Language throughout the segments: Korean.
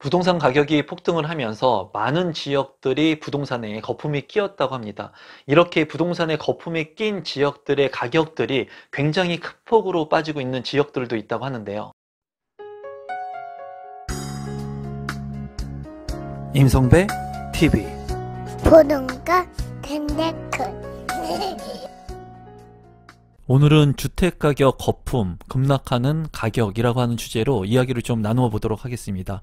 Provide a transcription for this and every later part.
부동산 가격이 폭등을 하면서 많은 지역들이 부동산에 거품이 끼었다고 합니다. 이렇게 부동산에 거품이 낀 지역들의 가격들이 굉장히 큰 폭으로 빠지고 있는 지역들도 있다고 하는데요. 임성배 TV 보는가 텐데크 오늘은 주택가격 거품, 급락하는 가격이라고 하는 주제로 이야기를 좀 나누어 보도록 하겠습니다.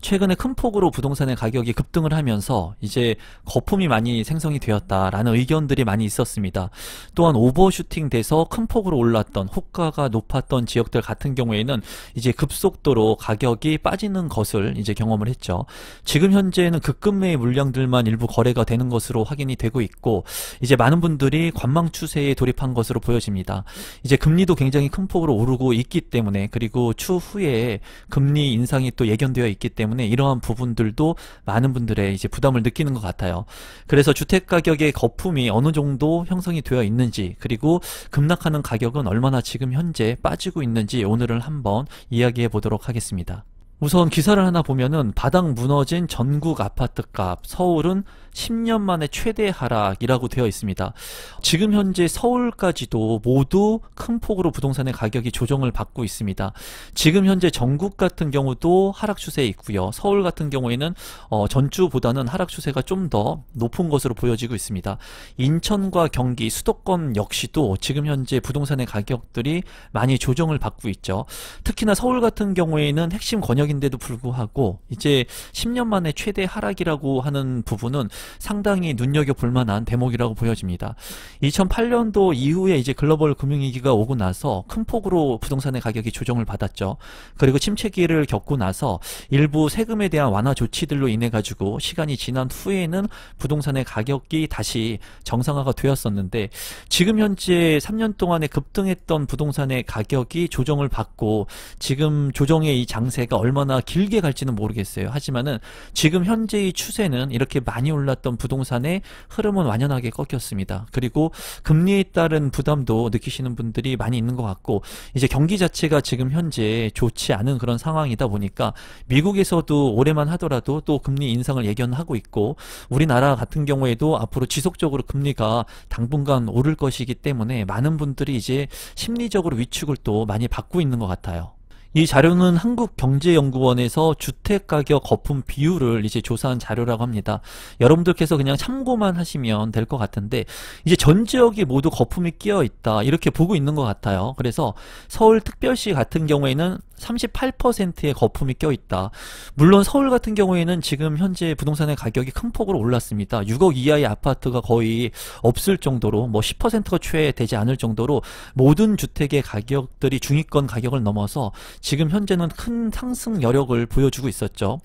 최근에 큰 폭으로 부동산의 가격이 급등을 하면서 이제 거품이 많이 생성이 되었다라는 의견들이 많이 있었습니다. 또한 오버슈팅 돼서 큰 폭으로 올랐던 호가가 높았던 지역들 같은 경우에는 이제 급속도로 가격이 빠지는 것을 이제 경험을 했죠. 지금 현재는 급급매의 물량들만 일부 거래가 되는 것으로 확인이 되고 있고, 이제 많은 분들이 관망 추세에 돌입한 것으로 보여집니다. 이제 금리도 굉장히 큰 폭으로 오르고 있기 때문에, 그리고 추후에 금리 인상이 또 예견되어 있기 때문에 이러한 부분들도 많은 분들의 이제 부담을 느끼는 것 같아요. 그래서 주택 가격의 거품이 어느 정도 형성이 되어 있는지, 그리고 급락하는 가격은 얼마나 지금 현재 빠지고 있는지 오늘은 한번 이야기해 보도록 하겠습니다. 우선 기사를 하나 보면은 바닥 무너진 전국 아파트값, 서울은 10년 만에 최대 하락이라고 되어 있습니다. 지금 현재 서울까지도 모두 큰 폭으로 부동산의 가격이 조정을 받고 있습니다. 지금 현재 전국 같은 경우도 하락 추세에 있고요. 서울 같은 경우에는 전주보다는 하락 추세가 좀 더 높은 것으로 보여지고 있습니다. 인천과 경기, 수도권 역시도 지금 현재 부동산의 가격들이 많이 조정을 받고 있죠. 특히나 서울 같은 경우에는 핵심 권역인데도 불구하고 이제 10년 만에 최대 하락이라고 하는 부분은 상당히 눈여겨볼 만한 대목이라고 보여집니다. 2008년도 이후에 이제 글로벌 금융위기가 오고 나서 큰 폭으로 부동산의 가격이 조정을 받았죠. 그리고 침체기를 겪고 나서 일부 세금에 대한 완화 조치들로 인해 가지고 시간이 지난 후에는 부동산의 가격이 다시 정상화가 되었었는데, 지금 현재 3년 동안에 급등했던 부동산의 가격이 조정을 받고 지금 조정의 이 장세가 얼마나 길게 갈지는 모르겠어요. 하지만은 지금 현재의 추세는 이렇게 많이 올랐던 부동산의 흐름은 완연하게 꺾였습니다. 그리고 금리에 따른 부담도 느끼시는 분들이 많이 있는 것 같고, 이제 경기 자체가 지금 현재 좋지 않은 그런 상황이다 보니까 미국에서도 올해만 하더라도 또 금리 인상을 예견하고 있고, 우리나라 같은 경우에도 앞으로 지속적으로 금리가 당분간 오를 것이기 때문에 많은 분들이 이제 심리적으로 위축을 또 많이 받고 있는 것 같아요. 이 자료는 한국경제연구원에서 주택가격 거품 비율을 이제 조사한 자료라고 합니다. 여러분들께서 그냥 참고만 하시면 될 것 같은데, 이제 전 지역이 모두 거품이 끼어 있다 이렇게 보고 있는 것 같아요. 그래서 서울특별시 같은 경우에는 38%의 거품이 껴있다. 물론 서울 같은 경우에는 지금 현재 부동산의 가격이 큰 폭으로 올랐습니다. 6억 이하의 아파트가 거의 없을 정도로, 뭐 10%가 채 되지 않을 정도로 모든 주택의 가격들이 중위권 가격을 넘어서 지금 현재는 큰 상승 여력을 보여주고 있었죠.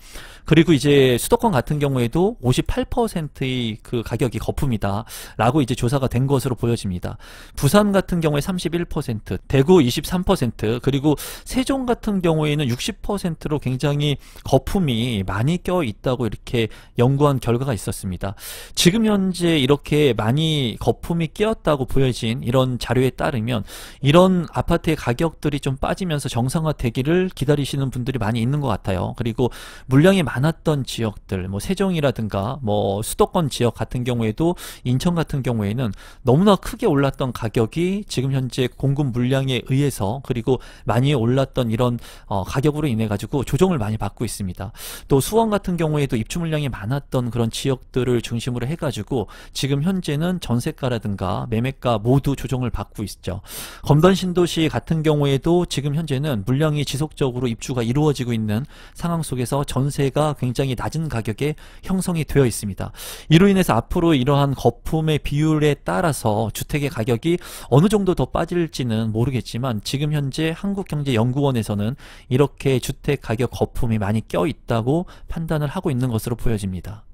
그리고 이제 수도권 같은 경우에도 58%의 그 가격이 거품이다 라고 이제 조사가 된 것으로 보여집니다. 부산 같은 경우에 31%, 대구 23%, 그리고 세종 같은 경우에는 60%로 굉장히 거품이 많이 껴 있다고 이렇게 연구한 결과가 있었습니다. 지금 현재 이렇게 많이 거품이 끼었다고 보여진 이런 자료에 따르면 이런 아파트의 가격들이 좀 빠지면서 정상화되기를 기다리시는 분들이 많이 있는 것 같아요. 그리고 물량이 많았던 지역들, 뭐 세종이라든가 뭐 수도권 지역 같은 경우에도, 인천 같은 경우에는 너무나 크게 올랐던 가격이 지금 현재 공급 물량에 의해서, 그리고 많이 올랐던 이런 가격으로 인해 가지고 조정을 많이 받고 있습니다. 또 수원 같은 경우에도 입주 물량이 많았던 그런 지역들을 중심으로 해 가지고 지금 현재는 전세가라든가 매매가 모두 조정을 받고 있죠. 검단 신도시 같은 경우에도 지금 현재는 물량이 지속적으로 입주가 이루어지고 있는 상황 속에서 전세가 굉장히 낮은 가격에 형성이 되어 있습니다. 이로 인해서 앞으로 이러한 거품의 비율에 따라서 주택의 가격이 어느 정도 더 빠질지는 모르겠지만, 지금 현재 한국경제연구원에서는 이렇게 주택 가격 거품이 많이 껴 있다고 판단을 하고 있는 것으로 보여집니다.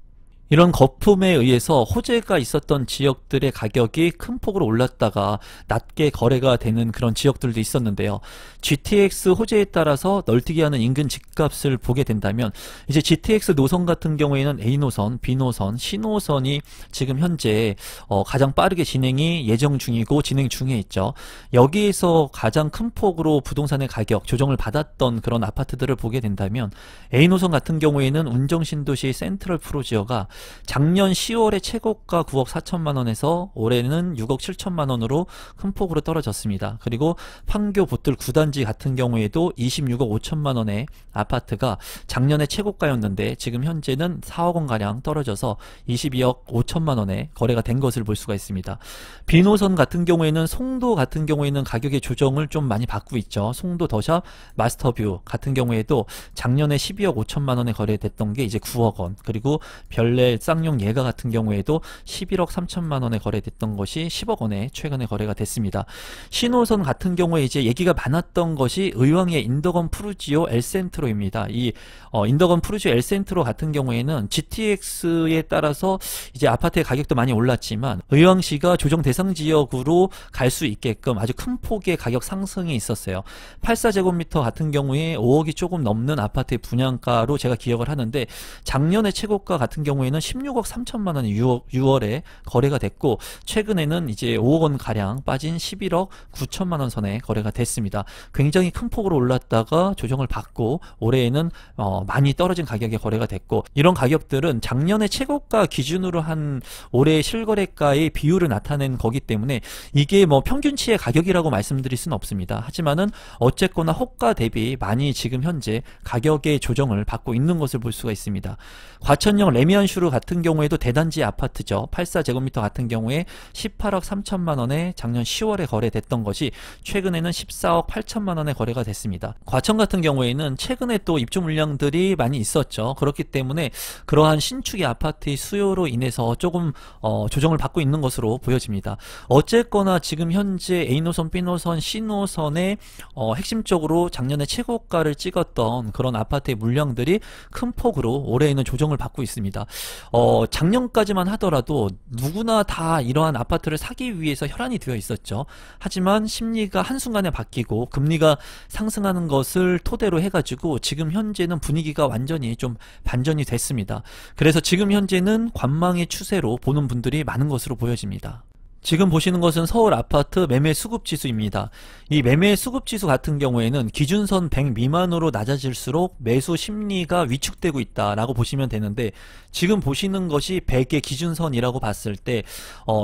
이런 거품에 의해서 호재가 있었던 지역들의 가격이 큰 폭으로 올랐다가 낮게 거래가 되는 그런 지역들도 있었는데요. GTX 호재에 따라서 널뛰기하는 인근 집값을 보게 된다면 이제 GTX 노선 같은 경우에는 A노선, B노선, C노선이 지금 현재 가장 빠르게 진행이 예정 중이고 진행 중에 있죠. 여기에서 가장 큰 폭으로 부동산의 가격 조정을 받았던 그런 아파트들을 보게 된다면 A노선 같은 경우에는 운정신도시 센트럴 프로지어가 작년 10월에 최고가 9억 4천만 원에서 올해는 6억 7천만 원으로 큰 폭으로 떨어졌습니다. 그리고 판교 보틀 9단지 같은 경우에도 26억 5천만 원의 아파트가 작년에 최고가였는데 지금 현재는 4억 원가량 떨어져서 22억 5천만 원에 거래가 된 것을 볼 수가 있습니다. B노선 같은 경우에는 송도 같은 경우에는 가격의 조정을 좀 많이 받고 있죠. 송도 더샵 마스터뷰 같은 경우에도 작년에 12억 5천만 원에 거래됐던 게 이제 9억 원, 그리고 별내 쌍용 예가 같은 경우에도 11억 3천만 원에 거래됐던 것이 10억 원에 최근에 거래가 됐습니다. 신호선 같은 경우에 이제 얘기가 많았던 것이 의왕의 인더건 푸르지오 엘센트로입니다. 이 인더건 푸르지오 엘센트로 같은 경우에는 GTX에 따라서 이제 아파트의 가격도 많이 올랐지만 의왕시가 조정 대상 지역으로 갈 수 있게끔 아주 큰 폭의 가격 상승이 있었어요. 84제곱미터 같은 경우에 5억이 조금 넘는 아파트의 분양가로 제가 기억을 하는데 작년에 최고가 같은 경우에는 16억 3천만 원이 6월에 거래가 됐고 최근에는 이제 5억 원 가량 빠진 11억 9천만 원 선에 거래가 됐습니다. 굉장히 큰 폭으로 올랐다가 조정을 받고 올해에는 많이 떨어진 가격에 거래가 됐고, 이런 가격들은 작년에 최고가 기준으로 한 올해 실거래가의 비율을 나타낸 거기 때문에 이게 뭐 평균치의 가격이라고 말씀드릴 수는 없습니다. 하지만은 어쨌거나 호가 대비 많이 지금 현재 가격의 조정을 받고 있는 것을 볼 수가 있습니다. 과천역 레미안슈르 같은 경우에도 대단지 아파트죠. 84제곱미터 같은 경우에 18억 3천만 원에 작년 10월에 거래됐던 것이 최근에는 14억 8천만 원에 거래가 됐습니다. 과천 같은 경우에는 최근에 또 입주 물량들이 많이 있었죠. 그렇기 때문에 그러한 신축의 아파트의 수요로 인해서 조금 조정을 받고 있는 것으로 보여집니다. 어쨌거나 지금 현재 A노선, B노선, C노선에 핵심적으로 작년에 최고가를 찍었던 그런 아파트의 물량들이 큰 폭으로 올해에는 조정을 받고 있습니다. 작년까지만 하더라도 누구나 다 이러한 아파트를 사기 위해서 혈안이 되어 있었죠. 하지만 심리가 한순간에 바뀌고 금리가 상승하는 것을 토대로 해가지고 지금 현재는 분위기가 완전히 좀 반전이 됐습니다. 그래서 지금 현재는 관망의 추세로 보는 분들이 많은 것으로 보여집니다. 지금 보시는 것은 서울 아파트 매매 수급 지수입니다. 이 매매 수급 지수 같은 경우에는 기준선 100 미만으로 낮아질수록 매수 심리가 위축되고 있다라고 보시면 되는데, 지금 보시는 것이 100의 기준선이라고 봤을 때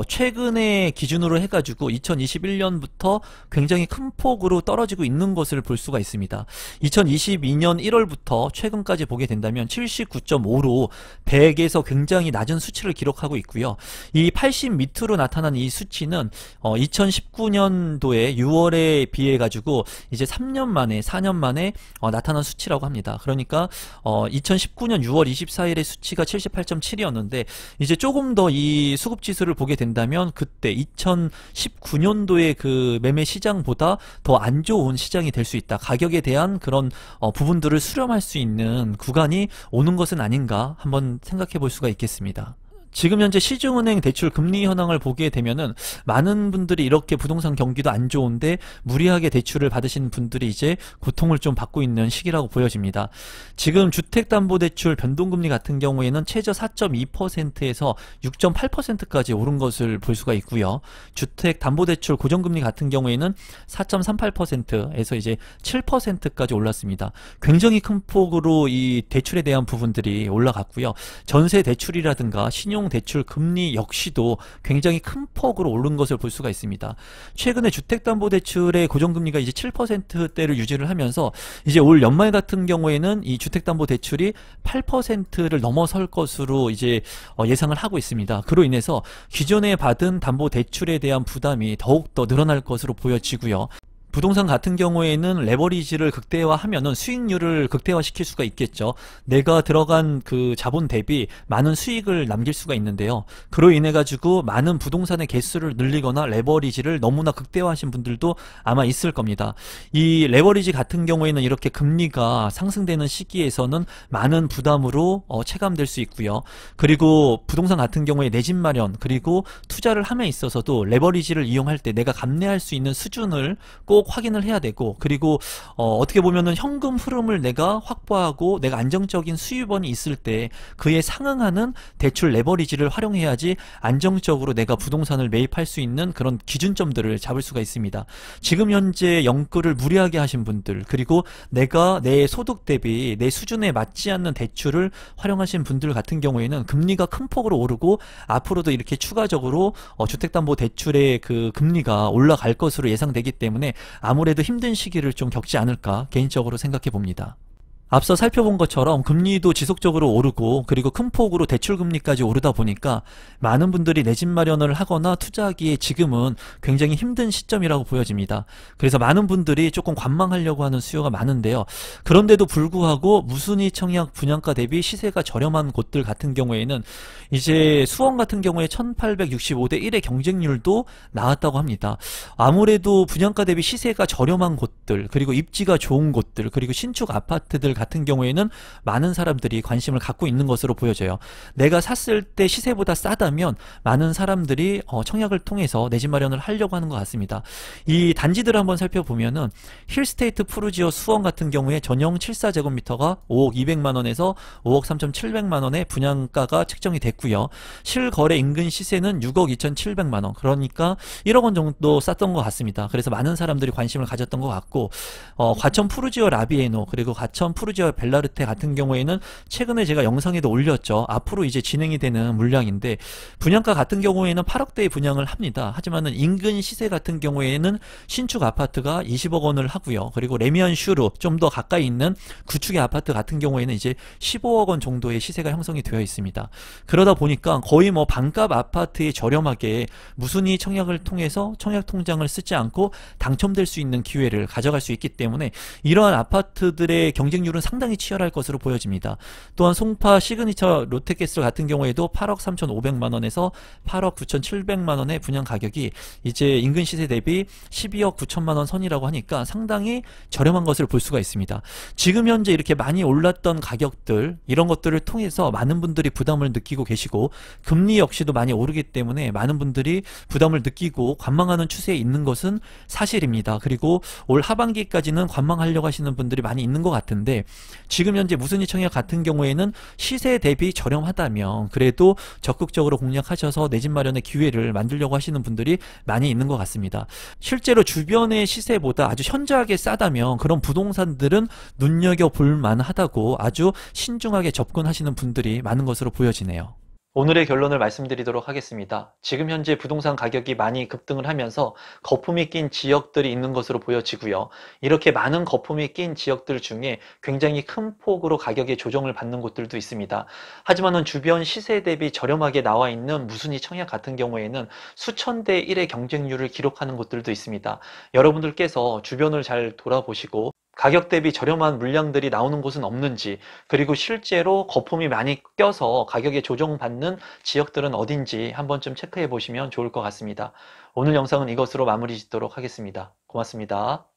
최근에 기준으로 해가지고 2021년부터 굉장히 큰 폭으로 떨어지고 있는 것을 볼 수가 있습니다. 2022년 1월부터 최근까지 보게 된다면 79.5로 100에서 굉장히 낮은 수치를 기록하고 있고요. 이 80 밑으로 나타난 이 수치는 2019년도에 6월에 비해 가지고 이제 3년 만에 4년 만에 나타난 수치라고 합니다. 그러니까 2019년 6월 24일의 수치가 78.7이었는데 이제 조금 더 이 수급 지수를 보게 된다면 그때 2019년도의 그 매매 시장보다 더 안 좋은 시장이 될 수 있다. 가격에 대한 그런 부분들을 수렴할 수 있는 구간이 오는 것은 아닌가 한번 생각해 볼 수가 있겠습니다. 지금 현재 시중은행 대출 금리 현황을 보게 되면은 많은 분들이 이렇게 부동산 경기도 안 좋은데 무리하게 대출을 받으신 분들이 이제 고통을 좀 받고 있는 시기라고 보여집니다. 지금 주택담보대출 변동금리 같은 경우에는 최저 4.2%에서 6.8%까지 오른 것을 볼 수가 있고요. 주택담보대출 고정금리 같은 경우에는 4.38%에서 이제 7%까지 올랐습니다. 굉장히 큰 폭으로 이 대출에 대한 부분들이 올라갔고요. 전세 대출이라든가 신용 대출 금리 역시도 굉장히 큰 폭으로 오른 것을 볼 수가 있습니다. 최근에 주택담보대출의 고정금리가 이제 7%대를 유지를 하면서 이제 올 연말 같은 경우에는 이 주택담보대출이 8%를 넘어설 것으로 이제 예상을 하고 있습니다. 그로 인해서 기존에 받은 담보대출에 대한 부담이 더욱더 늘어날 것으로 보여지고요. 부동산 같은 경우에는 레버리지를 극대화하면은 수익률을 극대화시킬 수가 있겠죠. 내가 들어간 그 자본 대비 많은 수익을 남길 수가 있는데요. 그로 인해 가지고 많은 부동산의 개수를 늘리거나 레버리지를 너무나 극대화하신 분들도 아마 있을 겁니다. 이 레버리지 같은 경우에는 이렇게 금리가 상승되는 시기에서는 많은 부담으로 체감될 수 있고요. 그리고 부동산 같은 경우에 내 집 마련 그리고 투자를 함에 있어서도 레버리지를 이용할 때 내가 감내할 수 있는 수준을 꼭 확인을 해야 되고, 그리고 어떻게 보면은 현금 흐름을 내가 확보하고 내가 안정적인 수입원이 있을 때 그에 상응하는 대출 레버리지를 활용해야지 안정적으로 내가 부동산을 매입할 수 있는 그런 기준점들을 잡을 수가 있습니다. 지금 현재 영끌을 무리하게 하신 분들, 그리고 내가 내 소득 대비 내 수준에 맞지 않는 대출을 활용하신 분들 같은 경우에는 금리가 큰 폭으로 오르고 앞으로도 이렇게 추가적으로 주택담보대출의 그 금리가 올라갈 것으로 예상되기 때문에 아무래도 힘든 시기를 좀 겪지 않을까 개인적으로 생각해 봅니다. 앞서 살펴본 것처럼 금리도 지속적으로 오르고 그리고 큰 폭으로 대출금리까지 오르다 보니까 많은 분들이 내 집 마련을 하거나 투자하기에 지금은 굉장히 힘든 시점이라고 보여집니다. 그래서 많은 분들이 조금 관망하려고 하는 수요가 많은데요. 그런데도 불구하고 무순위 청약 분양가 대비 시세가 저렴한 곳들 같은 경우에는 이제 수원 같은 경우에 1865대 1의 경쟁률도 나왔다고 합니다. 아무래도 분양가 대비 시세가 저렴한 곳들, 그리고 입지가 좋은 곳들, 그리고 신축 아파트들 같은 경우에는 많은 사람들이 관심을 갖고 있는 것으로 보여져요. 내가 샀을 때 시세보다 싸다면 많은 사람들이 청약을 통해서 내 집 마련을 하려고 하는 것 같습니다. 이 단지들을 한번 살펴보면은 힐스테이트 푸르지오 수원 같은 경우에 전용 74제곱미터가 5억 200만원에서 5억 3,700만원의 분양가가 책정이 됐고요. 실거래 인근 시세는 6억 2,700만원, 그러니까 1억 원 정도 쌌던 것 같습니다. 그래서 많은 사람들이 관심을 가졌던 것 같고, 과천 푸르지오 라비에노 그리고 과천 푸르지오 벨라르테 같은 경우에는 최근에 제가 영상에도 올렸죠. 앞으로 이제 진행이 되는 물량인데 분양가 같은 경우에는 8억대의 분양을 합니다. 하지만은 인근 시세 같은 경우에는 신축 아파트가 20억 원을 하고요. 그리고 레미안 슈르 좀 더 가까이 있는 구축의 아파트 같은 경우에는 이제 15억 원 정도의 시세가 형성이 되어 있습니다. 그러다 보니까 거의 뭐 반값 아파트에 저렴하게 무순위 청약을 통해서 청약 통장을 쓰지 않고 당첨될 수 있는 기회를 가져갈 수 있기 때문에 이러한 아파트들의 경쟁률은 상당히 치열할 것으로 보여집니다. 또한 송파 시그니처 롯데캐슬 같은 경우에도 8억 3,500만원에서 8억 9,700만원의 분양 가격이 이제 인근 시세 대비 12억 9천만원 선이라고 하니까 상당히 저렴한 것을 볼 수가 있습니다. 지금 현재 이렇게 많이 올랐던 가격들, 이런 것들을 통해서 많은 분들이 부담을 느끼고 계시고 금리 역시도 많이 오르기 때문에 많은 분들이 부담을 느끼고 관망하는 추세에 있는 것은 사실입니다. 그리고 올 하반기까지는 관망하려고 하시는 분들이 많이 있는 것 같은데 지금 현재 무순위 청약 같은 경우에는 시세 대비 저렴하다면 그래도 적극적으로 공략하셔서 내 집 마련의 기회를 만들려고 하시는 분들이 많이 있는 것 같습니다. 실제로 주변의 시세보다 아주 현저하게 싸다면 그런 부동산들은 눈여겨볼 만하다고 아주 신중하게 접근하시는 분들이 많은 것으로 보여지네요. 오늘의 결론을 말씀드리도록 하겠습니다. 지금 현재 부동산 가격이 많이 급등을 하면서 거품이 낀 지역들이 있는 것으로 보여지고요. 이렇게 많은 거품이 낀 지역들 중에 굉장히 큰 폭으로 가격의 조정을 받는 곳들도 있습니다. 하지만은 주변 시세 대비 저렴하게 나와 있는 무순위 청약 같은 경우에는 수천 대 1의 경쟁률을 기록하는 곳들도 있습니다. 여러분들께서 주변을 잘 돌아보시고 가격 대비 저렴한 물량들이 나오는 곳은 없는지, 그리고 실제로 거품이 많이 껴서 가격에 조정받는 지역들은 어딘지 한 번쯤 체크해 보시면 좋을 것 같습니다. 오늘 영상은 이것으로 마무리 짓도록 하겠습니다. 고맙습니다.